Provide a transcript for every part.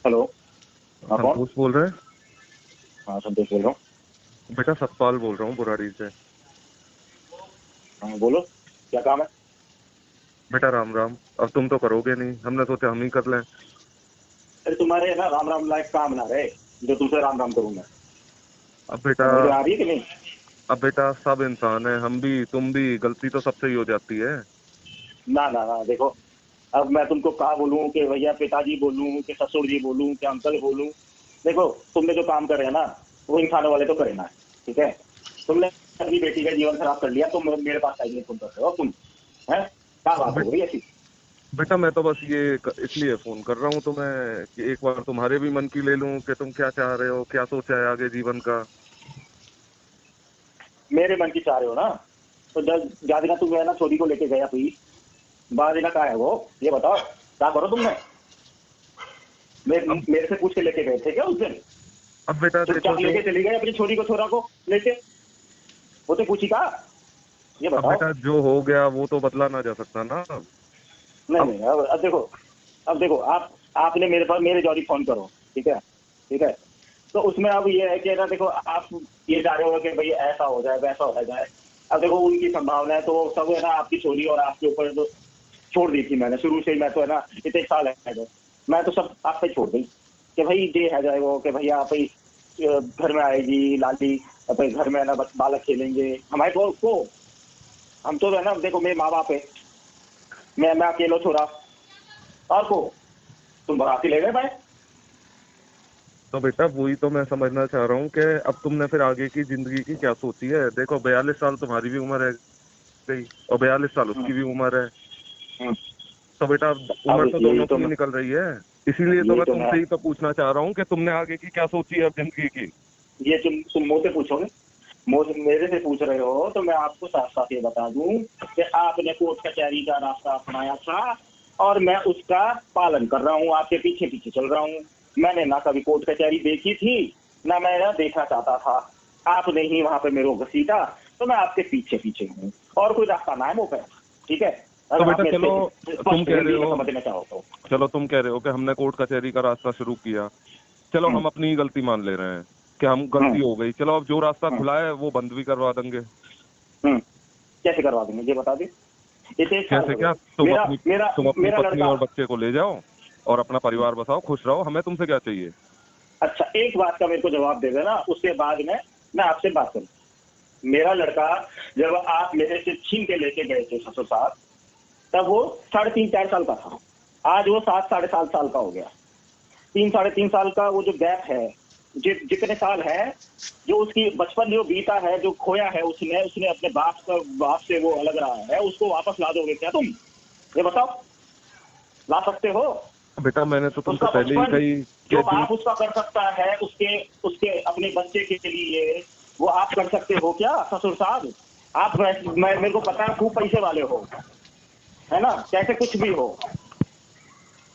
Hello. हाँ कौन? संतोष बोल रहे हैं? हाँ संतोष बोल रहा हूँ। बेटा सतपाल बोल रहा हूँ बुराड़ी से। हाँ बोलो, क्या काम है? बेटा राम राम। अब तुम तो करोगे नहीं, हमने सोचा हम ही कर लें। अरे तुम्हारे ना राम राम लायक काम ना रहे जो तुमसे राम राम करूंगा। अब बेटा समझ में आ रही है कि नहीं? अब बेटा सब इंसान है, हम भी तुम भी, गलती तो सबसे ही हो जाती है। ना ना ना, देखो, अब मैं तुमको कहा बोलूं कि भैया पिताजी बोलूं कि ससुर जी बोलूं कि अंकल बोलूं। देखो, तुमने जो काम करे है ना, वो इंसानों वाले तो करे ना। ठीक है, तुमने अपनी बेटी का जीवन खराब कर लिया, तुम मेरे पास आइए, फोन कर रहे हो तुम? है क्या बात बे, हो गई ऐसी? बेटा मैं तो बस इसलिए फोन कर रहा हूँ तुम्हें कि एक बार तुम्हारे भी मन की ले लूं कि तुम क्या चाह रहे हो, क्या सोचा है आगे जीवन का। मेरे मन की चाह रहे हो ना, तो ज्यादा ना तुम है ना छोरी को लेके गया प्लीज, बारह का है वो, ये बताओ क्या करो तुमने? अब मेरे से पूछ के लेके गए थे क्या उस दिन? अब बेटा देखो चुपचाप जो लेके चली गए अपनी छोरी को, छोरा को लेके? वो तो पूछी का, ये अब बताओ। बेटा जो हो गया वो तो बदला ना जा सकता ना। नहीं अब नहीं, अब देखो आपने मेरे पास मेरे जॉरी फोन करो। ठीक है, ठीक है। तो उसमें अब ये है कि ना, देखो आप ये जा रहे हो कि भाई ऐसा हो जाए वैसा हो जाए। अब देखो उनकी संभावना है, तो सब है ना आपकी छोरी और आपके ऊपर तो छोड़ दी थी मैंने शुरू से ही। मैं तो है ना इतने साल है, मैं तो सब आप पे छोड़ दी कि भाई ये है जाए वो कि भैया आप ही घर में आएगी लाली, अपने घर में है ना बालक खेलेंगे हमारे को। हम तो है ना, देखो मेरे माँ बाप है, मैं अकेला छोरा और को तुम भगाती ले गए भाई। तो बेटा वही तो मैं समझना चाह रहा हूँ कि अब तुमने फिर आगे की जिंदगी की क्या सोची है। देखो 42 साल तुम्हारी भी उम्र है गई और 42 साल उसकी भी उम्र है। हम्म, तो बेटा अब अब उम्र तो यही दोनों तो की ही मैं निकल रही है। इसीलिए तो यही मैं तो मैं तुमसे ही तो पूछना चाह रहा हूँ कि तुमने आगे की क्या सोची है अब जिंदगी की। ये तुम मुझसे पूछोगे, मुझे मेरे से पूछ रहे हो, तो मैं आपको साफ साफ ये बता दूं कि आपने कोर्ट कचहरी का रास्ता अपनाया था और मैं उसका पालन कर रहा हूँ, आपके पीछे पीछे चल रहा हूँ। मैंने ना कभी कोर्ट कचहरी देखी थी, ना मैं ना देखना चाहता था। आपने ही वहां पे मेरे को घसीटा, तो मैं आपके पीछे पीछे हूँ, और कोई रास्ता ना है मुझ पे। ठीक है, तो अगर आप बेटा मेरे चलो, से तुम स्पष्ट कह रहे हिंदी में हो समझना चाहो तो। तुम कह रहे हो कि हमने कोर्ट कचहरी का रास्ता शुरू किया। चलो हम्म, हम अपनी ही गलती मान ले रहे हैं कि हम हम्म, गलती हो गई। चलो अब जो रास्ता हम्म, खुला है वो बंद भी करवा देंगे। हम्म। कैसे करवा देंगे ये बता दे? इतने एक साल कैसे हो क्या? गए। मेरा मेरा तुम अपनी मेरा पत्नी लड़का। और बच्चे को ले जाओ और अपना परिवार बसाओ, खुश रहो, हमें तुमसे क्या चाहिए। अच्छा, एक बात का मेरे को जवाब दे देना, उसके बाद में मैं आपसे बात करूँ। मेरा लड़का जब आप मेरे से छीन के लेके गए थे ससुर साहब, तब वो 3.5-4 साल का था। आज वो 7 7.5 साल का हो गया। 3 साढ़े 3 साल का वो जो गैप है, जितने साल है, जो उसकी बचपन जो बीता है, जो खोया है उसने उसने अपने बाप से वो अलग रहा है, उसको वापस ला दोगे क्या तुम? ये बताओ, ला सकते हो? बेटा मैंने तो तुमसे उसका पहले ही बचपन कही जो कि जो बाप उसका कर सकता है, उसके उसके अपने बच्चे के लिए, वो आप कर सकते हो क्या ससुर साहब? आप मेरे को पता है खूब पैसे वाले हो, है ना, कैसे कुछ भी हो,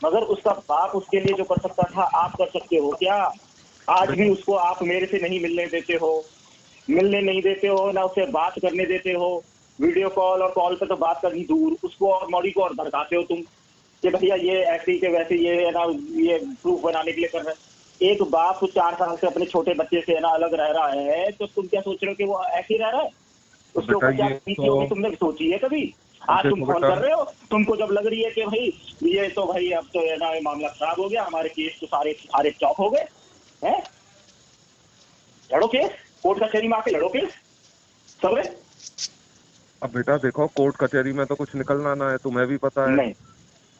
मगर उसका बाप उसके लिए जो कर सकता था आप कर सकते हो क्या? आज भी उसको आप मेरे से नहीं मिलने देते हो, मिलने नहीं देते हो ना, उससे बात करने देते हो। वीडियो कॉल और कॉल पे तो बात करनी दूर, उसको और मौड़ी को और भड़काते हो तुम कि भैया ये ऐसे ही के वैसे, ये है ना, ये प्रूफ बनाने के लिए कर रहे हैं। एक बाप 4 साल से अपने छोटे बच्चे से है ना अलग रह रहा है, तो तुम क्या सोच रहे हो कि वो ऐसे ही रह रहा है? अब उसके बेटा ऊपर क्या ये बीती तो होगी तुमने सोची है कभी? अब आज तुम देखो फोन बेटा, कर रहे हो, तुमको जब लग रही है कि भाई ये तो भाई अब तो है ना ये मामला खराब हो गया, हमारे केस तो सारे सारे चौक हो गए हैं। लड़ो केस, कोर्ट कचहरी में आके लड़ो केस सब। अब बेटा देखो कोर्ट कचहरी में तो कुछ निकलना ना है, तुम्हें भी पता है। नहीं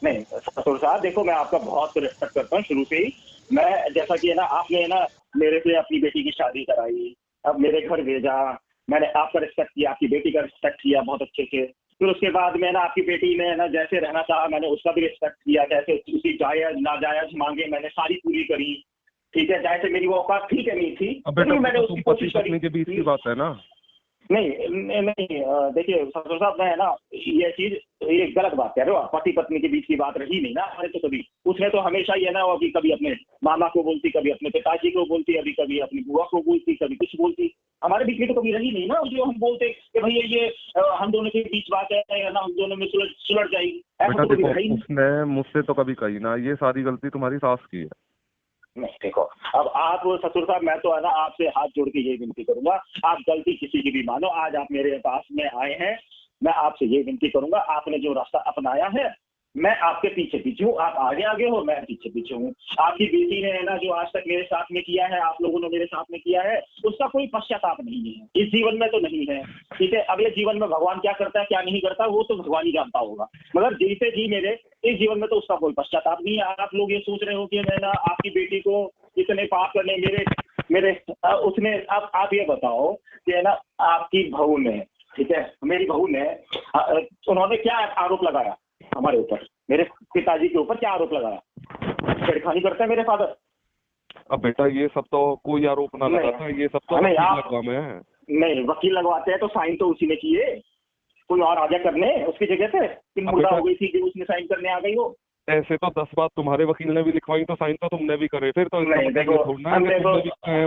नहीं ससुर साहब, देखो मैं आपका बहुत रिस्पेक्ट करता हूँ शुरू से ही। मैं जैसा कि है ना, आपने है ना मेरे से अपनी बेटी की शादी कराई, अब मेरे घर भेजा, मैंने आपका रिस्पेक्ट किया, आपकी बेटी का रिस्पेक्ट किया बहुत अच्छे से। फिर उसके बाद में ना आपकी बेटी ने ना जैसे रहना चाहा, मैंने उसका भी रिस्पेक्ट किया, जैसे उसी जायज नाजायज मांगे मैंने सारी पूरी करी। ठीक है, जैसे मेरी वो औकात थी कि नहीं थी, अब फिर बेटा भी वो मैंने तो तुम उसकी पति कोशिश करी। पत्नी के बीच की बात है ना। नहीं नहीं, देखिए ससुर साहब, मैं ना ये चीज, ये गलत बात कह रहे हो आप। पति पत्नी के बीच की बात रही नहीं ना हमारे तो कभी। उसने तो हमेशा ही है ना, अभी कभी अपने मामा को बोलती, कभी अपने पिताजी को बोलती, अभी कभी अपनी बुआ को बोलती, कभी कुछ बोलती। हमारे बीच में तो कभी रही नहीं ना जो हम बोलते कि भैया ये हम दोनों के बीच बात है या ना, हम दोनों में सुलझ सुलझ जाएगी, ऐसा बेटा तो कभी देखो रहा ही नहीं। उसने मुझसे तो कभी कही ना, ये सारी गलती तुम्हारी सास की है। नहीं देखो, अब आप ससुर साहब, मैं तो है ना आपसे हाथ जोड़ के यही विनती करूंगा, आप गलती किसी की भी मानो, आज आप मेरे पास में आए हैं, मैं आपसे यही विनती करूंगा, आपने जो रास्ता अपनाया है मैं आपके पीछे पीछे हूँ, आप आगे आगे हो, मैं पीछे पीछे हूँ। आपकी बेटी ने है ना जो आज तक मेरे साथ में किया है, आप लोगों ने मेरे साथ में किया है, उसका कोई पश्चाताप नहीं है इस जीवन में तो नहीं है, ठीक है। अगले जीवन में भगवान क्या करता है क्या नहीं करता वो तो भगवान ही जानता होगा, मगर जीते जी मेरे इस जीवन में तो उसका कोई पश्चाताप नहीं है। आप लोग ये सोच रहे हो कि मैं ना आपकी बेटी को इतने पाप करने मेरे मेरे उसने, अब आप ये बताओ कि है ना आपकी बहू ने, ठीक है, मेरी बहू ने उन्होंने क्या आरोप लगाया हमारे ऊपर, मेरे पिताजी के ऊपर क्या आरोप लगाया, छेड़खानी करते हैं मेरे फादर। अब बेटा ये सब तो कोई आरोप ना लगाता, ये सब तो लगवा में है। नहीं, वकील लगवाते हैं तो साइन तो उसी ने किए, कोई और आगे करने उसकी जगह पे कि मुर्दा हो गई थी कि उसने साइन करने आ गई हो। ऐसे तो 10 बात तुम्हारे वकील ने भी लिखवाई तो साइन तो तुमने भी करे, फिर तो नहीं देखो,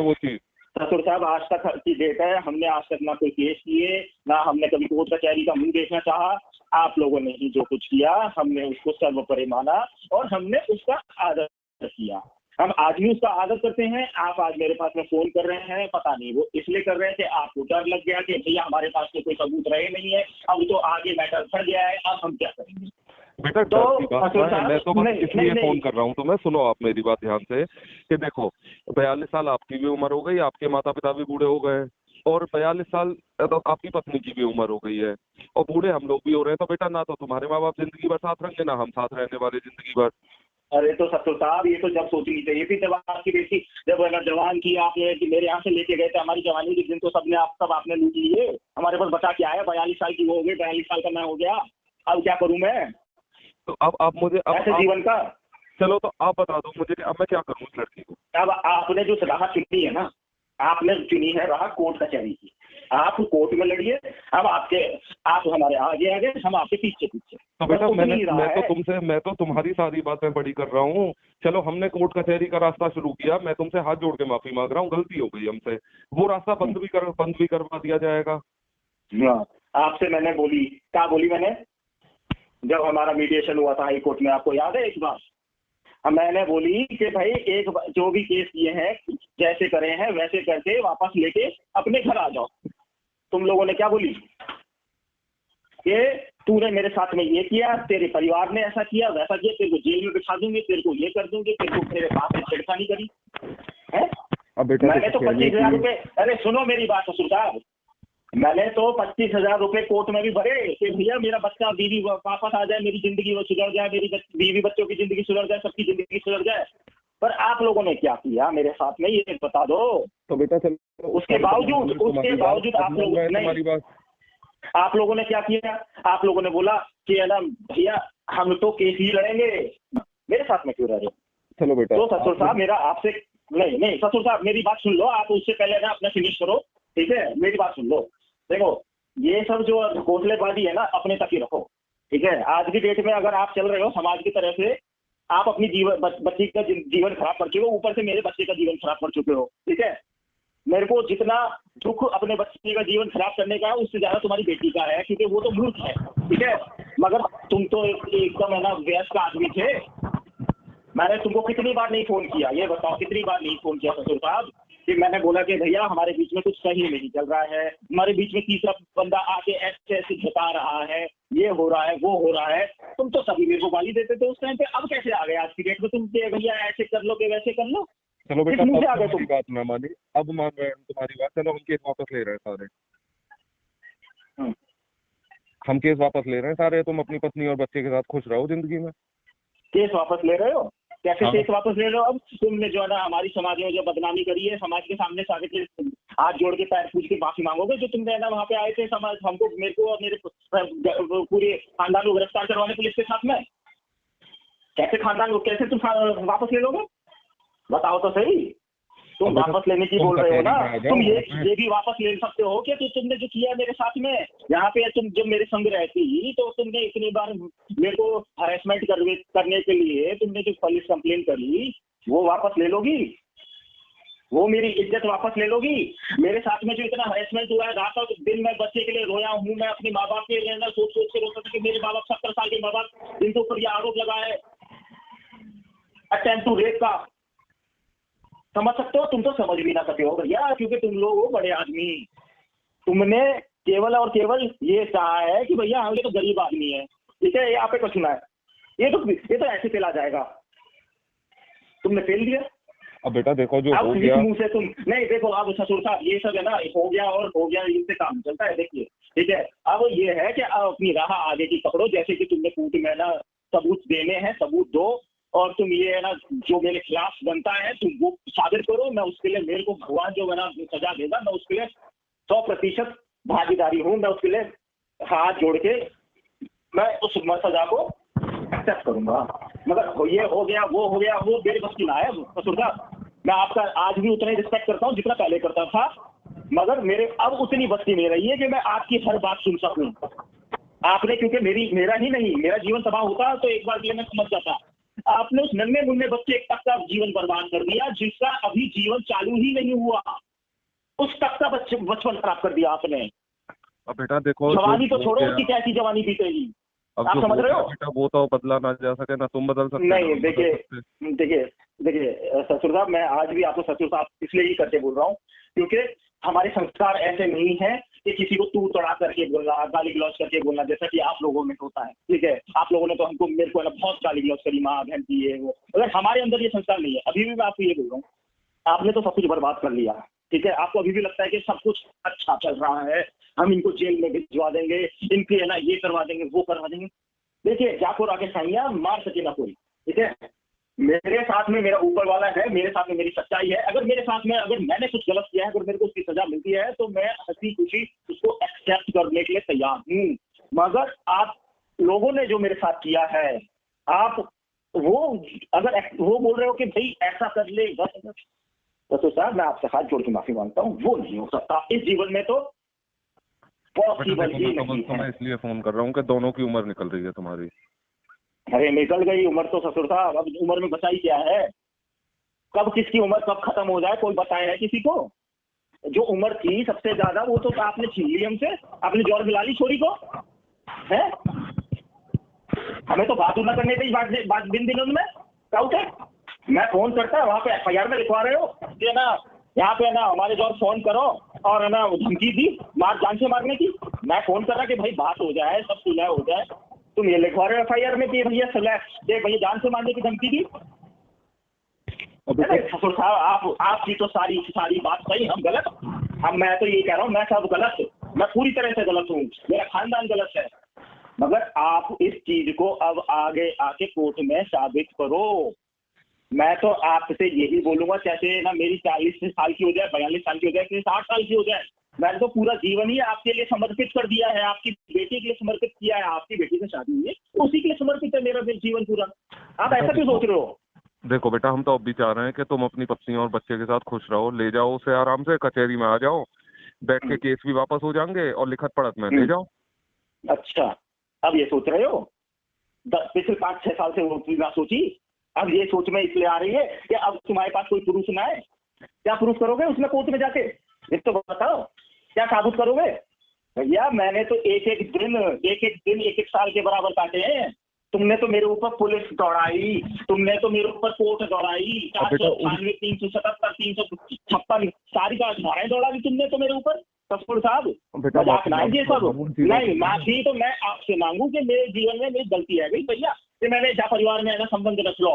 वो चीज ससुर साहब आज तक की डेट है, हमने आज तक ना कोई केस किए, ना हमने कभी कोर्ट कचहरी का मुंह देखना चाहा। आप लोगों ने ही जो कुछ किया हमने उसको सर्वोपरि माना और हमने उसका आदर किया, हम आज भी उसका आदर करते हैं। आप आज मेरे पास में फोन कर रहे हैं, पता नहीं वो इसलिए कर रहे थे, आपको डर लग गया कि भैया हमारे पास तो कोई सबूत रहे नहीं है, अब तो आगे मैटर बढ़ गया है, अब हम क्या करेंगे। बेटा तो मैं तो बस इसलिए फोन कर रहा हूँ तुम्हें, सुनो आप मेरी बात ध्यान से कि देखो 42 साल आपकी भी उम्र हो गई, आपके माता पिता भी बूढ़े हो गए और 42 साल तो आपकी पत्नी की भी उम्र हो गई है और बूढ़े हम लोग भी हो रहे हैं, तो बेटा ना तो तुम्हारे माँ बाप जिंदगी भर साथ रहेंगे ना हम साथ रहने वाले जिंदगी भर। अरे तो ससुर साहब ये तो जब सोचनी चाहिए थी जब आपकी बेटी जब जवान की आपने कि मेरे यहाँ से लेके गए थे, हमारी जवानी के दिन तो सब आपने लूट लिए, हमारे पास बचा क्या है, 42 साल की वो हो गई, 42 साल का मैं हो गया, अब क्या करूँ मैं, तो अब आप मुझे ऐसे जीवन का। चलो तो आप बता दो मुझे कि अब मैं क्या करूँ उस लड़की को। अब आपने जो राह चुनी है ना, आपने चुनी है राह कोर्ट कचहरी की, आप कोर्ट में लड़िए, अब आप हमारे आगे आगे, हम आपके पीछे पीछे। तो बेटा मैं तो तुम्हारी सारी बातें बड़ी कर रहा हूँ, चलो हमने कोर्ट कचहरी का रास्ता शुरू किया, मैं तुमसे हाथ जोड़ के माफी मांग रहा हूँ, गलती हो गई हमसे, वो रास्ता बंद भी करवा दिया जाएगा। आपसे मैंने बोली, क्या बोली मैंने, जब हमारा मीडिएशन हुआ था हाई कोर्ट में, आपको याद है इस बार, मैंने बोली कि भाई एक जो भी केस किए हैं जैसे करे हैं वैसे करके वापस लेके अपने घर आ जाओ। तुम लोगों ने क्या बोली कि तूने मेरे साथ में ये किया, तेरे परिवार ने ऐसा किया वैसा किया, तेरे को जेल में बिठा दूंगी, तेरे को ये कर दूंगी, तेरे को तेरे बाप ने छेड़खानी करी है। मैंने तो 25,000 रुपए, अरे सुनो मेरी बात ससुर साहब, मैंने तो 25,000 रुपए कोर्ट में भी भरे कि भैया मेरा बच्चा बीवी वापस आ जाए, मेरी जिंदगी वो सुधर जाए, मेरी बीवी बच्चों की जिंदगी सुधर जाए, सबकी जिंदगी सुधर जाए। पर आप लोगों ने क्या किया मेरे साथ में ये बता दो। तो बेटा चलो उसके बावजूद आप लोगों ने क्या किया, आप लोगों ने बोला कि है ना भैया हम तो केस ही लड़ेंगे, मेरे साथ में क्यों रह रहे। चलो बेटा तो ससुर साहब मेरा आपसे नहीं ससुर साहब मेरी बात सुन लो, आप उससे पहले ना अपना फिनिश करो, ठीक है, मेरी बात सुन लो। देखो ये सब जो घोंसलेबाजी है ना अपने तक ही रखो, ठीक है। आज की डेट में अगर आप चल रहे हो समाज की तरह से, आप अपनी बच्ची का जीवन खराब कर चुके हो, ऊपर से मेरे बच्चे का जीवन खराब कर चुके हो, ठीक है। मेरे को जितना दुख अपने बच्चे का जीवन खराब करने का है उससे ज्यादा तुम्हारी बेटी का है, क्योंकि वो तो मूर्ख है, ठीक है। मगर तुम तो एकदम है ना व्यस्त आदमी थे, मैंने तुमको कितनी बार नहीं फोन किया, ये बताओ कितनी बार नहीं फोन किया ससुर साहब, कि मैंने बोला कि भैया हमारे बीच में कुछ सही नहीं चल रहा है, हमारे बीच में तीसरा बंदा आके ऐसे ऐसे बता रहा है, ये हो रहा है वो हो रहा है। तुम तो सभी मेरे को गाली देते थे उस टाइम पे, अब कैसे आ गए आज की डेट में तुम के भैया ऐसे कर लो कि वैसे कर लो। चलो बेटा तुम्हारी बात ना मानी, अब मान रहे हैं तुम्हारी बात, चलो हम केस वापस ले रहे हैं सारे, हम केस वापस ले रहे हैं सारे, तुम अपनी पत्नी और बच्चे के साथ खुश रहो जिंदगी में। केस वापस ले रहे हो, कैसे केस वापस ले रहे हो। अब तुमने जो है ना हमारी समाज में जो बदनामी करी है, समाज के सामने सारे के हाथ जोड़ के पैर पूछ के माफी मांगोगे, जो तुमने ना वहाँ पे आए थे समाज हमको, मेरे को और मेरे पूरे खानदान को गिरफ्तार करवाने पुलिस के साथ में, कैसे खानदान को कैसे तुम वापस ले लोगे, बताओ तो सही। तुम वापस लेने की बोल रहे हो ना, तुम ये भी वापस ले सकते हो कि तुमने जो किया मेरे साथ में, यहाँ पे तुम जब मेरे संग रहती तो तुमने इतनी बार मेरे को हरेसमेंट करने के लिए तुमने जो पुलिस कंप्लेंट करी वो वापस ले लोगी, वो मेरी इज्जत वापस ले लोगी। मेरे साथ में जो इतना हरेसमेंट हुआ है, रात और दिन मैं बच्चे के लिए रोया हूँ, मैं अपने माँ बाप के लिए सोच सोच के रोता था कि मेरे माँ बाप 70 साल के माँ बाप, जिनके ऊपर ये आरोप लगा है अटेम्प्ट टू रेप का, समझ सकते हो? तुम तो समझ भी ना सकते हो भैया, क्योंकि तुम लोग हो बड़े आदमी। तुमने केवल और केवल ये कहा है कि भैया हम ये तो गरीब आदमी है, ठीक है, ये आपे को सुना है, ये तो ऐसे चला जाएगा। तुमने फेल दिया। अब बेटा देखो जो अब हो किसी गया, मुंह से तुम नहीं देखो। अब ससुर साहब ये सब है ना, हो गया और हो गया, इससे काम चलता है। देखिए ठीक है, अब ये है कि अब अपनी राह आगे की पकड़ो। जैसे कि तुमने कोर्ट में ना सबूत देने हैं, सबूत दो, और तुम ये है ना जो मेरे खिलाफ बनता है तुम वो साबित करो। मैं उसके लिए, मेरे को भगवान जो है ना सजा देगा, मैं उसके लिए 100% भागीदारी हूँ। मैं उसके लिए हाथ जोड़ के मैं उस सजा को एक्सेप्ट करूंगा। मगर ये हो गया, वो हो गया, वो मेरे बस की ना है ससुर साहब। मैं आपका आज भी उतना ही रिस्पेक्ट करता हूँ जितना पहले करता था, मगर मेरे अब उतनी बस की नहीं रही है कि मैं आपकी हर बात सुन सकूं। आपने, क्योंकि मेरा ही नहीं, मेरा जीवन तबाह होता तो एक बार के लिए मैं समझ जाता। आपने उस नन्हे मुन्ने बच्चे तक का जीवन बर्बाद कर दिया, जिसका अभी जीवन चालू ही नहीं हुआ, उस तक का बचपन खराब कर दिया आपने। अब बेटा देखो जवानी तो छोड़ो, उसकी कैसी जवानी बीतेगी, अब आप जो समझ रहे हो? बेटा वो तो बदला ना जा सके, ना तुम बदल सकते नहीं, ना देखिए देखिए देखिए ससुर साहब, मैं आज भी आपको ससुर साहब इसलिए ही करके बोल रहा हूँ क्योंकि हमारे संस्कार ऐसे नहीं है कि किसी को तू तड़ा करके बोलना, गाली गलौज करके बोलना, जैसा कि आप लोगों में होता है। ठीक है, आप लोगों ने तो हमको, मेरे को ना बहुत गाली गलौज करी, माँ बहन की ये वो। अगर हमारे अंदर ये संस्कार नहीं है, अभी भी मैं आपको ये बोल रहा हूँ, आपने तो सब कुछ बर्बाद कर लिया। ठीक है, आपको अभी भी लगता है कि सब कुछ अच्छा चल रहा है, हम इनको जेल में भिजवा देंगे, इनके है ना ये करवा देंगे, वो करवा देंगे। देखिए जाको आगे साइया मार सके ना कोई। ठीक है, मेरे साथ में मेरा ऊपर वाला है, मेरे साथ में मेरी सच्चाई है। अगर मेरे साथ में, अगर मैंने कुछ गलत किया है, अगर मेरे को उसकी सजा मिलती है तो मैं हंसी खुशी उसको एक्सेप्ट करने के लिए तैयार हूँ। मगर आप लोगों ने जो मेरे साथ किया है, आप वो अगर वो बोल रहे हो कि भाई ऐसा कर ले बस, तो साहब मैं आपसे हाथ जोड़ के माफी मांगता हूँ, वो नहीं हो सकता इस जीवन में, तो पॉसिबल ही नहीं है। मैं इसलिए फोन कर रहा हूँ कि दोनों की उम्र निकल रही है तुम्हारी। अरे निकल गई उम्र तो ससुर साहब, अब उम्र में बचाई क्या है? कब किसकी उम्र कब खत्म हो जाए कोई बताया है किसी को? जो उम्र थी सबसे ज्यादा वो तो आपने छीन ली हमसे, आपने जोर दिला ली छोरी को है। हमें तो बात ना करने की बात दिन दिनों में काउट है। मैं फोन करता वहाँ पे FIR में लिखवा रहे हो कि ना यहाँ पे ना हमारे जो फोन करो, और है ना धमकी दी मार जान से मारने की। मैं फोन कर रहा कि भाई बात हो जाए, सब सुलह हो जाए, तुम ये लिखवा रहे हो FIR में कि भैया सुलह, भैया जान से मारने की धमकी दी। ससुर साहब आपकी तो सारी बात सही, हम गलत। अब मैं तो ये कह रहा हूँ, मैं सब गलत, मैं पूरी तरह से गलत हूँ, मेरा खानदान गलत है। मगर आप इस चीज को अब आगे आके कोर्ट में साबित करो। मैं तो आपसे यही बोलूंगा, चाहे ना मेरी 40 साल की हो जाए, 42 साल की हो जाए, 60 साल की हो जाए, मैंने तो पूरा जीवन ही आपके लिए समर्पित कर दिया है, आपकी बेटी के लिए समर्पित किया है। आपकी बेटी से शादी हुई है, उसी के लिए समर्पित है मेरा जीवन पूरा। आप ऐसा क्यों सोच रहे हो? देखो बेटा, हम तो अब भी चाह रहे हैं कि तुम अपनी पत्नी और बच्चे के साथ खुश रहो। ले जाओ उसे आराम से, कचहरी में आ जाओ, बैठ के केस भी वापस हो जाएंगे और लिखत पढ़त में ले जाओ। अच्छा, अब ये सोच रहे हो? पिछले 5-6 साल से वो ना सोची, अब ये सोच में इसलिए आ रही है कि अब तुम्हारे पास कोई प्रूफ ना है। क्या प्रूफ करोगे उसमें कोर्ट में जाके? ये तो बताओ, क्या साबित करोगे? भैया मैंने तो एक एक दिन एक साल के बराबर काटे हैं। तुमने तो मेरे ऊपर पुलिस दौड़ाई, तुमने तो मेरे ऊपर कोर्ट दौड़ाई, 498, 377, 356 सारी धाराएं दौड़ा दी तुमने तो मेरे ऊपर। ससुर साहब मजाक ना ये सब नहीं। माफी तो मैं आपसे मांगू कि मेरे जीवन में मेरी गलती है गई भैया, कि मैंने जा परिवार में ना संबंध रख लो,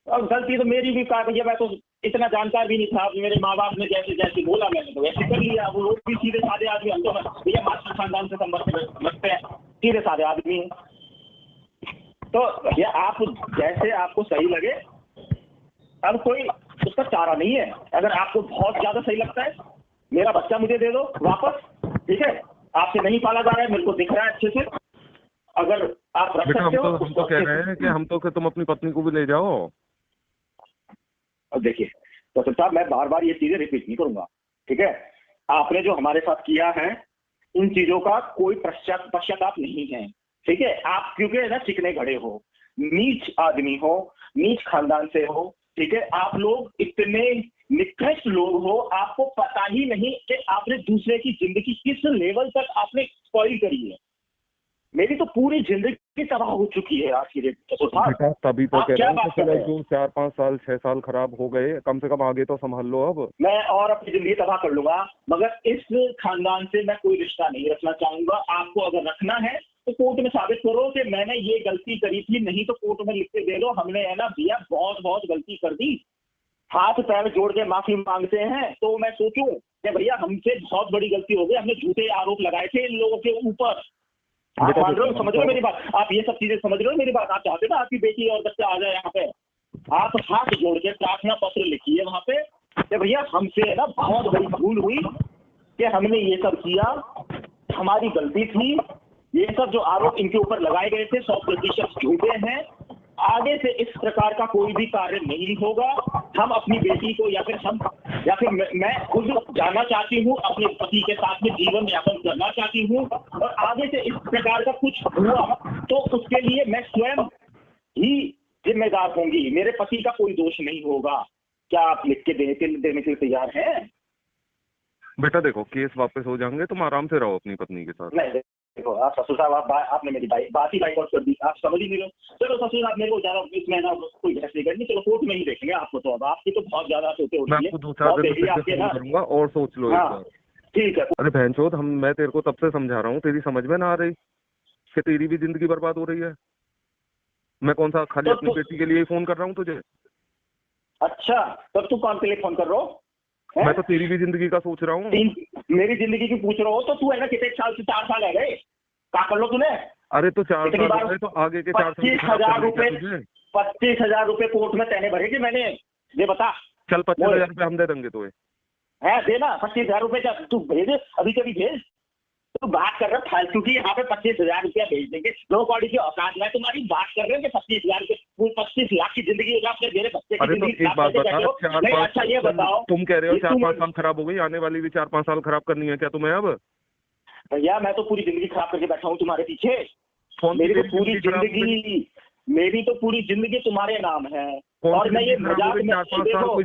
और गलती तो मेरी भी। कहा भैया मैं तो इतना जानकार भी नहीं था, मेरे माँ बाप ने जैसे जैसे बोला मैंने तो वैसे कर लिया। वो लोग भी सीधे साधे आदमी, हम तो भैया मास्टर खानदान से संबंध रखते हैं, सीधे साधे आदमी हैं। तो भैया आप जैसे आपको सही लगे, अब कोई उसका चारा नहीं है। अगर आपको बहुत ज्यादा सही लगता है, मेरा बच्चा मुझे दे दो वापस, ठीक है, आपसे नहीं पाला जा रहा है, मेरे को दिख रहा है अच्छे से, अगर आप रख सकते हो। हम तो कह रहे हैं कि हम तो कि तुम अपनी पत्नी को भी ले जाओ। अब देखिए तो साहब, मैं बार बार ये चीजें रिपीट नहीं करूंगा, ठीक है। आपने जो हमारे साथ किया है, इन चीजों का कोई पश्चाताप नहीं है, ठीक है। आप क्योंकि ना चिकने घड़े हो, नीच आदमी हो, नीच खानदान से हो, ठीक है। आप लोग इतने निकृष्ट लोग हो, आपको पता ही नहीं कि आपने दूसरे की जिंदगी किस लेवल तक आपने स्पॉइल करी है। मेरी तो पूरी जिंदगी तबाह हो चुकी है आज की डेट ससुर साहब। बेटा तभी तो आप कह क्या रहा हूँ बात कि कर चलो रहे हैं? जो 4-5 साल 6 साल खराब हो गए, कम से कम आगे तो संभाल लो अब। मैं और अपनी जिंदगी तबाह कर लूंगा, मगर इस खानदान से मैं कोई रिश्ता नहीं रखना चाहूंगा। आपको अगर रखना है तो कोर्ट में साबित करो कि मैंने ये गलती करी थी, नहीं तो कोर्ट में लिख के दे दो हमने है ना भैया बहुत बहुत गलती कर दी, हाथ पैर जोड़ के माफी मांगते हैं। तो मैं सोचूं कि भैया हमसे बहुत बड़ी गलती हो गई, हमने झूठे आरोप लगाए थे इन लोगों के ऊपर। आप मान रहे हो, समझ रहे हो मेरी बात? आप ये सब चीजें समझ रहे हो मेरी बात? आप चाहते ना आपकी बेटी और बच्चा आ जाए यहाँ पे, आप हाथ जोड़ के प्रार्थना पत्र लिखिए वहां पे कि भैया हमसे है ना बहुत बड़ी भूल हुई कि हमने ये सब किया, हमारी गलती थी, ये सब जो आरोप इनके ऊपर लगाए गए थे 100% झूठे हैं, आगे से इस प्रकार का कोई भी कार्य नहीं होगा। हम अपनी बेटी को या फिर मैं खुद जाना चाहती हूँ, अपने पति के साथ में जीवन यापन करना चाहती हूँ, और आगे से इस प्रकार का कुछ हुआ तो उसके लिए मैं स्वयं ही जिम्मेदार होंगी, मेरे पति का कोई दोष नहीं होगा। क्या आप लिख के देने के लिए तैयार हैं? बेटा देखो केस वापस हो जाएंगे, तुम आराम से रहो अपनी पत्नी के साथ। नहीं देखो आप ससुर साहब, आपने मेरी बात ही बाइक आउट कर दी, आप समझ ही नहीं रहे। चलो ससुर साहब मेरे को ज्यादा इसमें ना कोई बहस नहीं करनी, चलो कोर्ट में ही देखेंगे आपको। तो अब आपकी तो बहुत ज्यादा सोते हो मैं रही है, आपको 2-4 दिन में फिर फोन करूंगा और सोच लो एक हाँ बार। ठीक है। अरे बहनचोद, मैं तेरे को तब से समझा रहा हूँ, तेरी समझ में ना आ रही कि तेरी भी जिंदगी बर्बाद हो रही है। मैं कौन सा खाली अपनी बेटी के लिए ही फोन कर रहा हूँ तुझे? अच्छा तब तू कौन के लिए फोन कर रहा हो? मैं तो तेरी भी जिंदगी का सोच रहा हूँ। मेरी जिंदगी की पूछ रहा हो तो तू है ना कितने साल से 4 साल है गए, क्या कर लो तूने? अरे तो 4 साल हो गए तो आगे के 4 साल 25,000 रुपए 25,000 रुपए कोर्ट में तैने भरे कि मैंने? ये बता। चल 25,000 रुपए हम दे देंगे तो है देना 25,000 रुपए का तू भेज, अभी कभी भेज। तो बात कर रहे हो फालतू की, यहाँ पे 25,000 रुपया भेज देंगे, दो कौड़ी की औकात में तुम्हारी बात कर रहे हो कि 25,000 रुपये 25 लाख की जिंदगी होगा अपने मेरे बच्चे की जिंदगी। एक बात बता, अच्छा ये बताओ, तुम कह रहे हो 4-5 साल खराब हो गई, आने वाली भी 4-5 साल खराब करनी है क्या तुम्हें अब? भैया मैं तो पूरी जिंदगी खराब करके बैठा हूँ तुम्हारे पीछे। मेरी तो पूरी जिंदगी तुम्हारे नाम है। और मैं ये मजाक में, देखो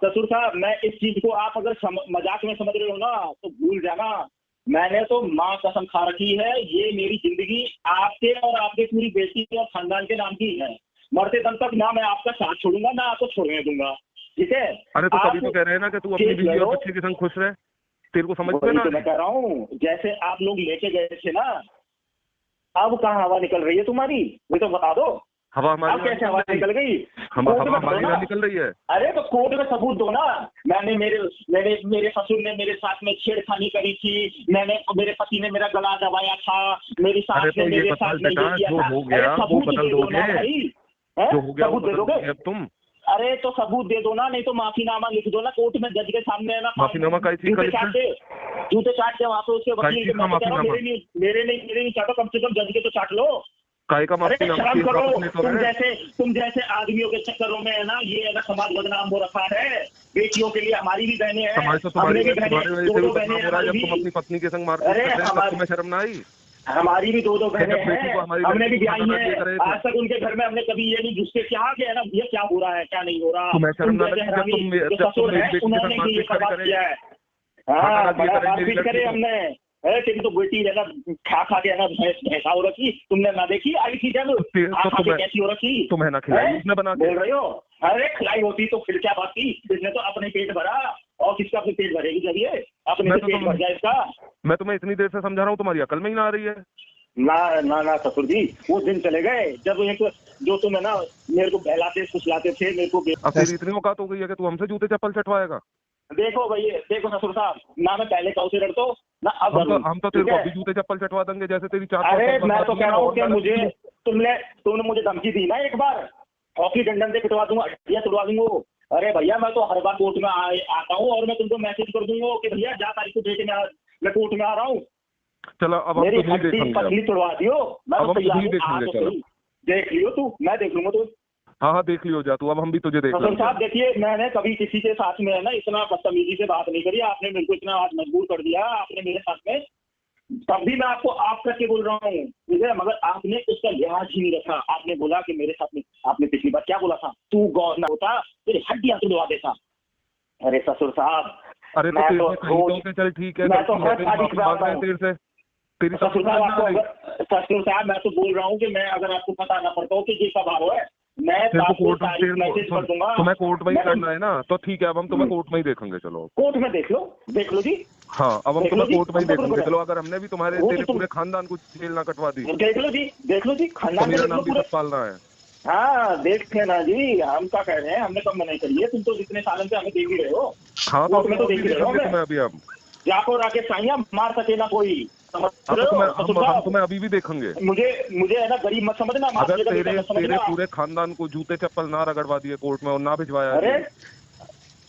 ससुर साहब मैं इस चीज को आप अगर मजाक में समझ रहे हो ना तो भूल जाना, मैंने तो माँ कसम खा रखी है, ये मेरी जिंदगी आपके और आपके पूरी बेटी और खानदान के नाम की है। मरते दम तक ना मैं आपका साथ छोड़ूंगा ना आपको छोड़ने दूंगा, ठीक है? अरे तो तभी तो कह रहे हैं ना कि तू अपनी बीवी और बच्चे के संग खुश रहे, तेरे को समझ में ना? मैं कह रहा हूँ जैसे आप लोग लेके गए थे ना, अब कहाँ हवा निकल रही है तुम्हारी, ये तो बता दो। हवा हमारी कैसे हवा निकल गई? हवा हमारी ना निकल रही है। अरे तो कोर्ट में सबूत दो ना, मैंने मेरे ससुर ने मेरे साथ में छेड़खानी करी थी, मेरे पति ने मेरा गला दबाया था, मेरी सास ने मेरे साथ में ये किया था। हो गया वो बदल दोगे, जो हो गया सबूत दे दोगे अब तुम? अरे तो सबूत दे दो ना, नहीं तो माफीनामा लिख दो ना कोर्ट में, जज के सामने ना। माफीनामा का जूते चाट के वहाँ पे उसके वकील मेरे नहीं चाटो, कम से कम जज के तो चाट लो। काय का माफीनामा करो। तुम जैसे आदमियों के चक्करों में है ना ये है ना समाज बदनाम हो रखा है। बेटियों के लिए हमारी भी बहनें हैं, हमने भी बहनें, 2 बहनें तुम अपनी पत्नी के संग मारते हैं, तुम्हें शर्म ना आई? हमारी भी 2 बहनें हैं, हमने भी ब्याही हैं, आज तक उनके घर में हमने कभी ये नहीं घुस के क्या गया ना भैया क्या हो रहा है क्या नहीं हो रहा। उन्होंने भी ये बर्बाद किया है। हाँ बड़ा बातचीत करे हमने। तेरी तो बेटी है ना खा के है ना भैंसा हो रखी, तुमने ना देखी आई थी जब खा के कैसी हो रखी? तुम्हें ना खिलाई उसने बना के? बोल रहे हो? अरे खिलाई होती तो फिर क्या बात थी, इसने तो अपने पेट भरा और किसका अपने पेट भरेगी जब ये अपने पेट भर जाए इसका। मैं तुम्हें इतनी देर से समझा रहा हूँ, तुम्हारी अकल में ही ना आ रही है। ना ससुर जी, वो दिन चले गए जब एक जो तुम है ना मेरे को बहलाते फुसलाते थे, मेरे को तेरी इतनी औकात हो गई है कि तू हमसे जूते चप्पल चटवाएगा? देखो भैया देखो ससुर साहब, ना मैं पहले काउ से लड़ता हूँ ना अब हम तो तेरे को अभी जूते चप्पल चटवा देंगे जैसे तेरी 4। अरे मैं तो कह रहा हूँ कि मुझे तुमने मुझे धमकी दी ना एक बार, हॉकी डंडन से पिटवा दूंगा, हड्डियां तोड़वा दूंगा। अरे भैया मैं तो हर बार कोर्ट में आता हूँ और मैं तुमको मैसेज कर दूंगा कि भैया जा तारीख को देखे मैं कोर्ट में आ रहा हूँ। चलो अब मेरी हड्डी पतली तोड़वा दियो, मैं तो तैयार हूँ, देख लियो तू, मैं देख लूंगा तू। हाँ देख लियो जा तू, अब हम भी तुझे देख लेंगे। साहब देखिए मैंने कभी किसी के साथ में है ना इतना बदतमीजी से बात नहीं करी, आपने मेरे को इतना आज मजबूर कर दिया आपने मेरे साथ में, तब भी मैं आपको आप करके बोल रहा हूँ, ठीक है? मगर आपने उसका लिहाज ही नहीं रखा। आपने बोला कि मेरे साथ में, आपने पिछली बार क्या बोला था, तू गौर ना होता तेरी हड्डियां तोड़वा देता। अरे ससुर साहब अरे चल ठीक है, मैं तो हर तारीख में आता हूँ, तेरी ससुर साहब ससुर साहब मैं तो बोल रहा हूँ कि मैं अगर आपको पता ना पड़ता हो कि ये कब आ रहा है, मैं आपको तारीख मैसेज कर दूंगा। तुम्हें कोर्ट में ही करना है ना, तो ठीक है, अब हम तुम्हें कोर्ट में ही देखेंगे। चलो कोर्ट में देख लो जी। हाँ, अब हम तुम्हें कोर्ट में ही देखेंगे। चलो, अगर हमने भी तुम्हारे वो तो तेरे पूरे खानदान को जेल ना कटवा दी, देख लो जी तो खानदान मेरा देख लो नाम भी पूरे। सब पालना है। हाँ देख लेना जी, हम क्या कह रहे हैं, हमने कब मना करी है, तुम तो जितने सालन से हमें देख ही रहे हो। हाँ, तो कोर्ट में तो देख ही रहे हो हमें। तुम्हें अभी हम जाको राकेश साइया मार सके ना कोई, समझ रहे हो ससुर हम साहब? तुम्हें अभी भी देखेंगे। मुझे है ना गरीब मत समझना, माफ अगर करिएगा, बेटा मत तेरे समझना। पूरे खानदान को जूते चप्पल ना रगड़वा दिए कोर्ट में और ना भिजवाया, अरे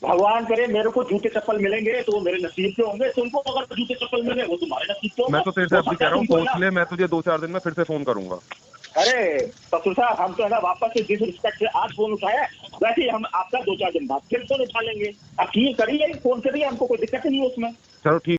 भगवान करे मेरे को जूते चप्पल मिलेंगे तो वो मेरे नसीब के होंगे, तुमको अगर जूते चप्पल मिले वो तुम्हारे नसीब के होंगे। मैं तो तेरे से अभी कह रहा हूँ, सोच ले, मैं तुझे 2-4 दिन में फिर से फोन करूंगा। अरे ससुर साहब, हम तो है ना वापस से जिस रिस्पेक्ट से आज फोन उठाया, वैसे ही हम आपका 2-4 दिन बाद फिर फोन उठा लेंगे। आप ये करिए, फोन करिए, हमको कोई दिक्कत नहीं है उसमें। चलो ठीक।